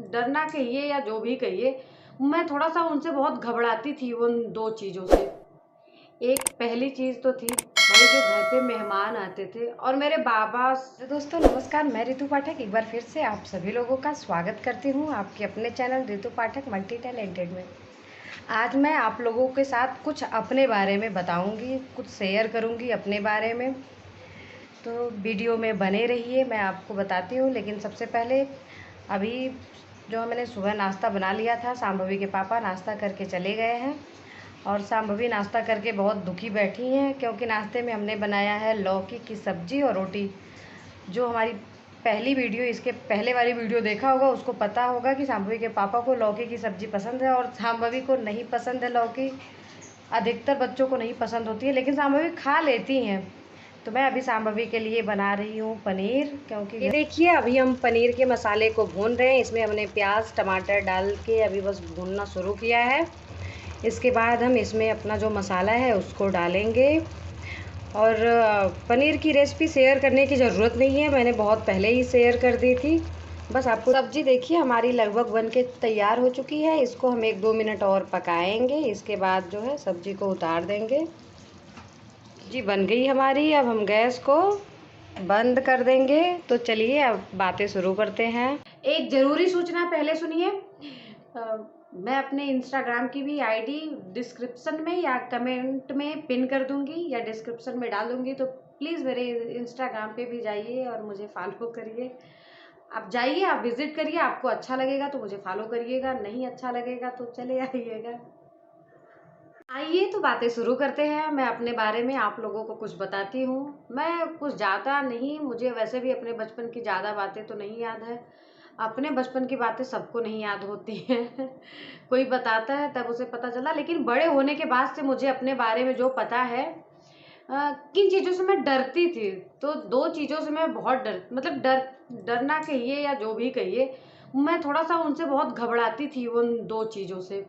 डरना कहिए या जो भी कहिए, मैं थोड़ा सा उनसे बहुत घबराती थी उन दो चीज़ों से। एक पहली चीज़ तो थी भाई जो घर पे मेहमान आते थे और मेरे बाबा। तो दोस्तों नमस्कार, मैं रितु पाठक एक बार फिर से आप सभी लोगों का स्वागत करती हूँ आपके अपने चैनल रितु पाठक मल्टी टैलेंटेड में। आज मैं आप लोगों के साथ कुछ अपने बारे में बताऊँगी, कुछ शेयर करूँगी अपने बारे में। तो वीडियो में बने रहिए, मैं आपको बताती हूँ। लेकिन सबसे पहले अभी जो मैंने सुबह नाश्ता बना लिया था, शांभवी के पापा नाश्ता करके चले गए हैं और शांभवी नाश्ता करके बहुत दुखी बैठी हैं क्योंकि नाश्ते में हमने बनाया है लौकी की सब्ज़ी और रोटी। जो हमारी पहली वीडियो, इसके पहले वाली वीडियो देखा होगा उसको पता होगा कि शांभवी के पापा को लौकी की सब्ज़ी पसंद है और शांभवी को नहीं पसंद है लौकी। अधिकतर बच्चों को नहीं पसंद होती है लेकिन शांभवी खा लेती हैं। तो मैं अभी शांभवी के लिए बना रही हूँ पनीर, क्योंकि ये देखिए अभी हम पनीर के मसाले को भून रहे हैं। इसमें हमने प्याज टमाटर डाल के अभी बस भूनना शुरू किया है। इसके बाद हम इसमें अपना जो मसाला है उसको डालेंगे। और पनीर की रेसिपी शेयर करने की ज़रूरत नहीं है, मैंने बहुत पहले ही शेयर कर दी थी। बस आपको सब्ज़ी देखिए हमारी लगभग बन के तैयार हो चुकी है। इसको हम 1-2 मिनट और पकाएंगे, इसके बाद जो है सब्ज़ी को उतार देंगे। जी बन गई हमारी, अब हम गैस को बंद कर देंगे। तो चलिए अब बातें शुरू करते हैं। एक ज़रूरी सूचना पहले सुनिए। मैं अपने इंस्टाग्राम की भी आईडी डिस्क्रिप्शन में या कमेंट में पिन कर दूंगी या डिस्क्रिप्शन में डाल दूंगी, तो प्लीज़ मेरे इंस्टाग्राम पे भी जाइए और मुझे फॉलो करिए। आप जाइए, आप विज़िट करिए, आपको अच्छा लगेगा तो मुझे फॉलो करिएगा, नहीं अच्छा लगेगा तो चले आइएगा। आइए तो बातें शुरू करते हैं। मैं अपने बारे में आप लोगों को कुछ बताती हूँ। मैं कुछ ज़्यादा नहीं, मुझे वैसे भी अपने बचपन की ज़्यादा बातें तो नहीं याद है। अपने बचपन की बातें सबको नहीं याद होती हैं कोई बताता है तब उसे पता चला, लेकिन बड़े होने के बाद से मुझे अपने बारे में जो पता है, किन चीज़ों से मैं डरती थी। तो दो चीज़ों से मैं बहुत डरना कहिए या जो भी कहिए, मैं थोड़ा सा उनसे बहुत घबराती थी उन दो चीज़ों से।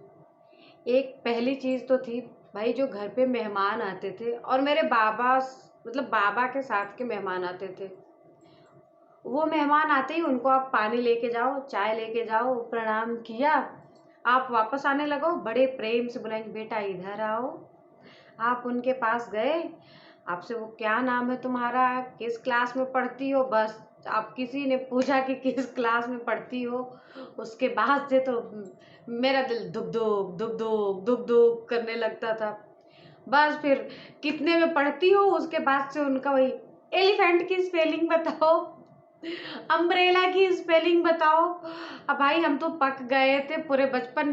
एक पहली चीज़ तो थी भाई जो घर पे मेहमान आते थे और मेरे बाबा के साथ के मेहमान आते थे। वो मेहमान आते ही उनको आप पानी लेके जाओ, चाय लेके जाओ, प्रणाम किया, आप वापस आने लगो, बड़े प्रेम से बुलाएंगे बेटा इधर आओ। आप उनके पास गए, आपसे वो क्या नाम है तुम्हारा, किस क्लास में पढ़ती हो, बस आप किसी ने पूछा कि किस क्लास में पढ़ती हो, उसके बाद से तो मेरा दिल दुब दुब दुब दुब दुब दुब करने लगता था। बस फिर कितने में पढ़ती हो, उसके बाद से उनका वही एलिफेंट की स्पेलिंग बताओ, अम्ब्रेला की स्पेलिंग बताओ। अब भाई हम तो पक गए थे पूरे बचपन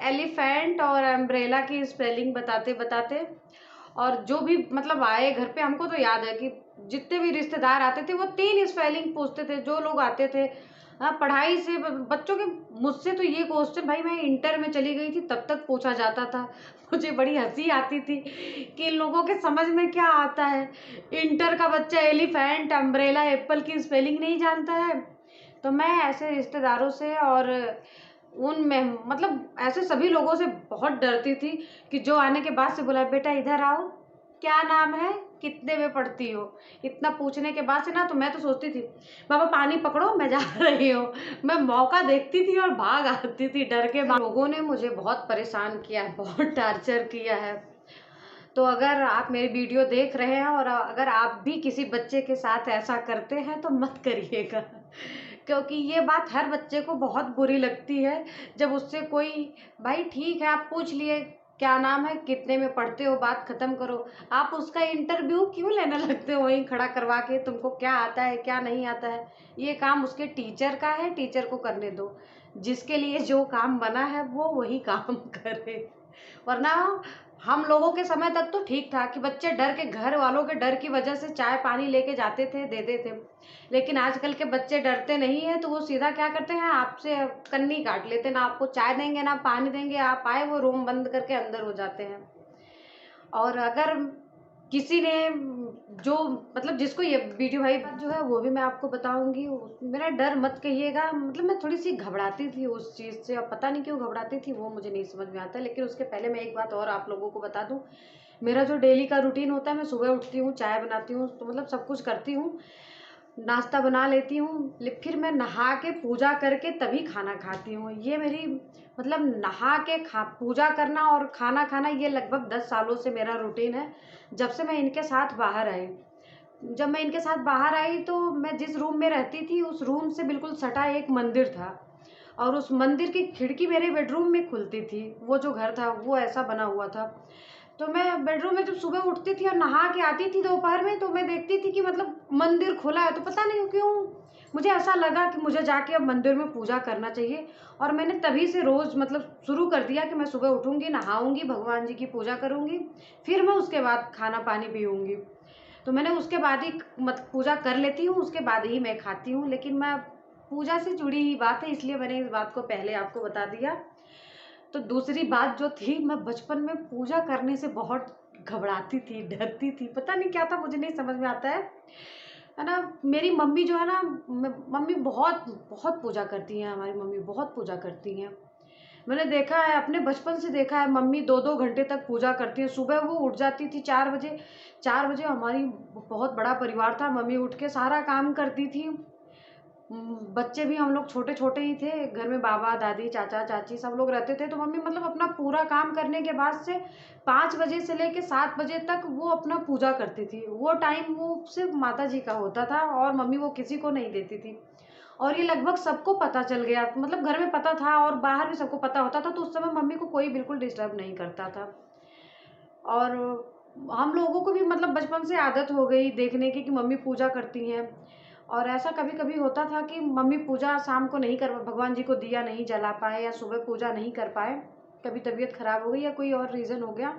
एलिफेंट और अम्ब्रेला की स्पेलिंग बताते बताते। और जो भी मतलब आए घर पे, हमको तो याद है कि जितने भी रिश्तेदार आते थे वो 3 स्पेलिंग पूछते थे जो लोग आते थे। हाँ, पढ़ाई से बच्चों के मुझसे तो ये क्वेश्चन भाई मैं इंटर में चली गई थी तब तक पूछा जाता था। मुझे बड़ी हंसी आती थी कि इन लोगों के समझ में क्या आता है, इंटर का बच्चा एलिफेंट अम्ब्रेला एप्पल की स्पेलिंग नहीं जानता है। तो मैं ऐसे रिश्तेदारों से और मतलब ऐसे सभी लोगों से बहुत डरती थी कि जो आने के बाद से बोला बेटा इधर आओ, क्या नाम है, कितने में पढ़ती हो, इतना पूछने के बाद से ना तो मैं तो सोचती थी बाबा पानी पकड़ो मैं जा रही हूँ। मैं मौका देखती थी और भाग आती थी डर के। लोगों ने मुझे बहुत परेशान किया है, बहुत टार्चर किया है। तो अगर आप मेरी वीडियो देख रहे हैं और अगर आप भी किसी बच्चे के साथ ऐसा करते हैं तो मत करिएगा क्योंकि ये बात हर बच्चे को बहुत बुरी लगती है जब उससे कोई, भाई ठीक है आप पूछ लिए क्या नाम है, कितने में पढ़ते हो, बात खत्म करो। आप उसका इंटरव्यू क्यों लेने लगते हो वहीं खड़ा करवा के, तुमको क्या आता है क्या नहीं आता है। ये काम उसके टीचर का है, टीचर को करने दो। जिसके लिए जो काम बना है वो वही काम करे। वरना हम लोगों के समय तक तो ठीक था कि बच्चे डर के, घर वालों के डर की वजह से चाय पानी लेके जाते थे, देते थे। लेकिन आजकल के बच्चे डरते नहीं है तो वो सीधा क्या करते हैं, आपसे कन्नी काट लेते, ना आपको चाय देंगे ना पानी देंगे, आप आए वो रूम बंद करके अंदर हो जाते हैं। और अगर किसी ने जो मतलब जिसको ये वीडियो भाई जो है वो भी मैं आपको बताऊंगी, मेरा डर मत कहिएगा। मतलब मैं थोड़ी सी घबराती थी उस चीज़ से, अब पता नहीं क्यों घबराती थी वो मुझे नहीं समझ में आता। लेकिन उसके पहले मैं एक बात और आप लोगों को बता दूं, मेरा जो डेली का रूटीन होता है, मैं सुबह उठती हूँ, चाय बनाती हूँ, तो मतलब सब कुछ करती हूँ। नाश्ता बना लेती हूँ, फिर मैं नहा के पूजा करके तभी खाना खाती हूँ। ये मेरी मतलब नहा के खा पूजा करना और खाना खाना ये लगभग 10 सालों से मेरा रूटीन है, जब से मैं इनके साथ बाहर आई। जब मैं इनके साथ बाहर आई तो मैं जिस रूम में रहती थी, उस रूम से बिल्कुल सटा एक मंदिर था और उस मंदिर की खिड़की मेरे बेडरूम में खुलती थी। वो जो घर था वो ऐसा बना हुआ था। तो मैं बेडरूम में जब सुबह उठती थी और नहा के आती थी दोपहर में, तो मैं देखती थी कि मतलब मंदिर खुला है। तो पता नहीं क्यों मुझे ऐसा लगा कि मुझे जाके अब मंदिर में पूजा करना चाहिए और मैंने तभी से रोज़ मतलब शुरू कर दिया कि मैं सुबह उठूँगी, नहाऊँगी, भगवान जी की पूजा करूँगी, फिर मैं उसके बाद खाना पानी पीऊँगी। तो मैंने उसके बाद ही मत पूजा कर लेती हूँ, उसके बाद ही मैं खाती हूँ। लेकिन मैं पूजा से जुड़ी ही बात है, इसलिए मैंने इस बात को पहले आपको बता दिया। तो दूसरी बात जो थी, मैं बचपन में पूजा करने से बहुत घबराती थी, डरती थी, पता नहीं क्या था, मुझे नहीं समझ में आता है ना? मेरी मम्मी जो है ना, मम्मी बहुत बहुत पूजा करती हैं, हमारी मम्मी बहुत पूजा करती हैं। मैंने देखा है, अपने बचपन से देखा है, मम्मी 2-2 घंटे तक पूजा करती हैं। सुबह वो उठ जाती थी 4 बजे, 4 बजे हमारी बहुत बड़ा परिवार था, मम्मी उठ के सारा काम करती थी। बच्चे भी हम लोग छोटे-छोटे ही थे, घर में बाबा, दादी, चाचा, चाची सब लोग रहते थे, तो मम्मी मतलब अपना पूरा काम करने के बाद से 5 बजे से लेके 7 बजे तक वो अपना पूजा करती थी। वो टाइम वो सिर्फ़ माताजी का होता था और मम्मी वो किसी को नहीं देती थी। और ये लगभग सबको पता चल गया, मतलब घर में पता था और बाहर भी सबको पता होता था, तो उस समय मम्मी को कोई बिल्कुल डिस्टर्ब नहीं करता था। और हम लोगों को भी मतलब बचपन से आदत हो गई देखने की कि मम्मी पूजा करती हैं। और ऐसा कभी-कभी होता था कि मम्मी पूजा शाम को नहीं कर भगवान जी को दिया नहीं जला पाए या सुबह पूजा नहीं कर पाए, कभी तबीयत खराब हो गई या कोई और रीज़न हो गया।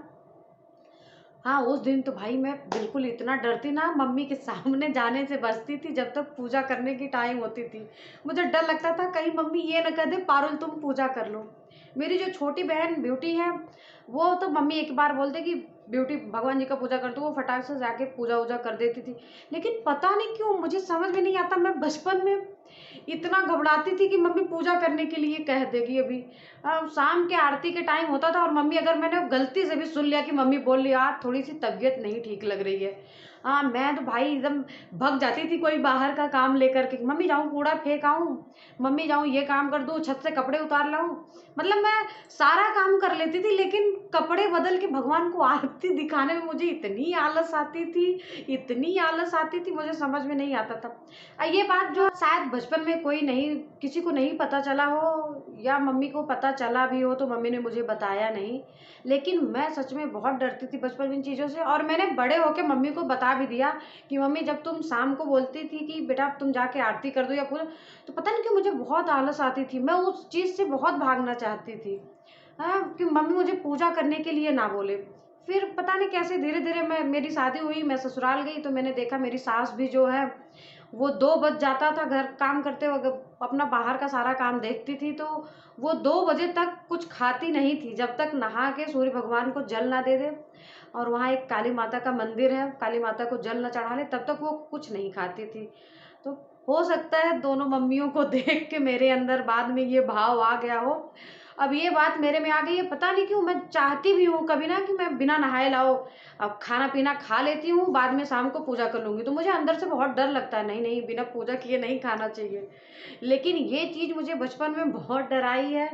हाँ, उस दिन तो भाई मैं बिल्कुल इतना डरती ना, मम्मी के सामने जाने से बचती थी जब तक पूजा करने की टाइम होती थी। मुझे डर लगता था कहीं मम्मी ये ना कह दे पारुल तुम पूजा कर लो। मेरी जो छोटी बहन ब्यूटी है, वो तो मम्मी एक बार बोल दे कि ब्यूटी भगवान जी का पूजा कर, तो वो फटाक से जाके पूजा-वूजा कर देती थी। लेकिन पता नहीं क्यों मुझे समझ में नहीं आता, मैं बचपन में इतना घबराती थी कि मम्मी पूजा करने के लिए कह देगी अभी। शाम के आरती के टाइम होता था और मम्मी अगर मैंने गलती से भी सुन लिया कि मम्मी बोल रही यार थोड़ी-सी तबीयत नहीं ठीक लग रही है। हाँ, मैं तो भाई एकदम भग जाती थी कोई बाहर का काम लेकर के, मम्मी जाऊँ कूड़ा फेंक आऊँ, मम्मी जाऊँ ये काम कर दूँ, छत से कपड़े उतार लाऊँ। मतलब मैं सारा काम कर लेती थी, लेकिन कपड़े बदल के भगवान को आरती दिखाने में मुझे इतनी आलस आती थी मुझे समझ में नहीं आता था। ये बात जो शायद बचपन में कोई नहीं किसी को नहीं पता चला हो या मम्मी को पता चला भी हो तो मम्मी ने मुझे बताया नहीं। लेकिन मैं सच में बहुत डरती थी बचपन में इन चीज़ों से और मैंने बड़े होके मम्मी को बता भी दिया कि मम्मी जब तुम शाम को बोलती थी कि बेटा तुम जाके आरती कर दो या पूजा, तो पता नहीं क्यों मुझे बहुत आलस आती थी। मैं उस चीज़ से बहुत भागना चाहती थी। हाँ, कि मम्मी मुझे पूजा करने के लिए ना बोले। फिर पता नहीं कैसे धीरे-धीरे मैं मेरी शादी हुई, मैं ससुराल गई तो मैंने देखा मेरी सास भी जो है वो 2 बज जाता था घर काम करते वक़्त अपना बाहर का सारा काम देखती थी, तो वो 2 बजे तक कुछ खाती नहीं थी, जब तक नहा के सूर्य भगवान को जल ना दे दे और वहाँ एक काली माता का मंदिर है, काली माता को जल ना चढ़ा ले, तब तक वो कुछ नहीं खाती थी। तो हो सकता है दोनों मम्मियों को देख के मेरे अंदर बाद में ये भाव आ गया हो। अब ये बात मेरे में आ गई है, पता नहीं क्यों मैं चाहती भी हूँ कभी ना कि मैं बिना नहाए लाओ अब खाना-पीना खा लेती हूँ, बाद में शाम को पूजा कर लूँगी। तो मुझे अंदर से बहुत डर लगता है, नहीं, नहीं बिना पूजा किए नहीं खाना चाहिए। लेकिन ये चीज़ मुझे बचपन में बहुत डराई है,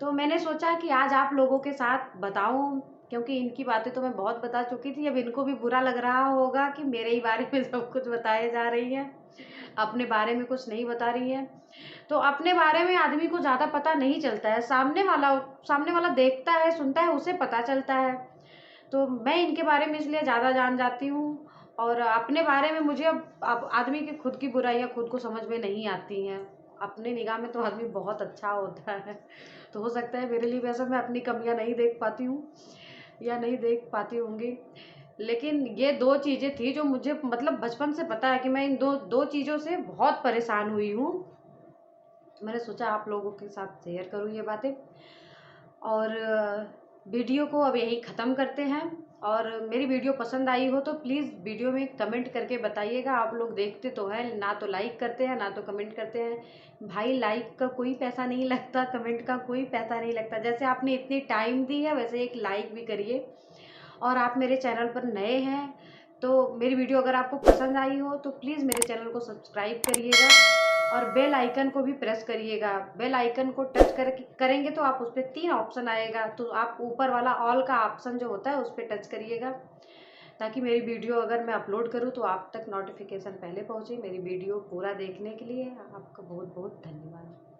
तो मैंने सोचा कि आज आप लोगों के साथ बताऊँ, क्योंकि इनकी बातें तो मैं बहुत बता चुकी थी, अब इनको भी बुरा लग रहा होगा कि मेरे ही बारे में सब कुछ बताए जा रही हैं, अपने बारे में कुछ नहीं बता रही हैं। तो अपने बारे में आदमी को ज़्यादा पता नहीं चलता है, सामने वाला देखता है, सुनता है, उसे पता चलता है। तो मैं इनके बारे में इसलिए ज़्यादा जान जाती हूँ और अपने बारे में मुझे अब आदमी की खुद की बुराइयाँ खुद को समझ में नहीं आती हैं। अपनी निगाह में तो आदमी बहुत अच्छा होता है। तो हो सकता है मेरे लिए वैसा मैं अपनी कमियाँ नहीं देख पाती हूँ या नहीं देख पाती होंगी। लेकिन ये 2 चीज़ें थी जो मुझे मतलब बचपन से पता है कि मैं इन 2 चीज़ों से बहुत परेशान हुई हूँ। तो मैंने सोचा आप लोगों के साथ शेयर करूँ ये बातें और वीडियो को अब यहीं ख़त्म करते हैं और मेरी वीडियो पसंद आई हो तो प्लीज़ वीडियो में कमेंट करके बताइएगा। आप लोग देखते तो हैं, ना तो लाइक करते हैं, ना तो कमेंट करते हैं। भाई लाइक का कोई पैसा नहीं लगता, कमेंट का कोई पैसा नहीं लगता। जैसे आपने इतनी टाइम दी है, वैसे एक लाइक भी करिए। और आप मेरे चैनल पर नए हैं तो मेरी वीडियो अगर आपको पसंद आई हो तो प्लीज़ मेरे चैनल को सब्सक्राइब करिएगा और बेल आइकन को भी प्रेस करिएगा। बेल आइकन को टच करेंगे तो आप उस पर 3 ऑप्शन आएगा, तो आप ऊपर वाला ऑल का ऑप्शन जो होता है उस पर टच करिएगा, ताकि मेरी वीडियो अगर मैं अपलोड करूं तो आप तक नोटिफिकेशन पहले पहुंचे। मेरी वीडियो पूरा देखने के लिए आपका बहुत बहुत धन्यवाद।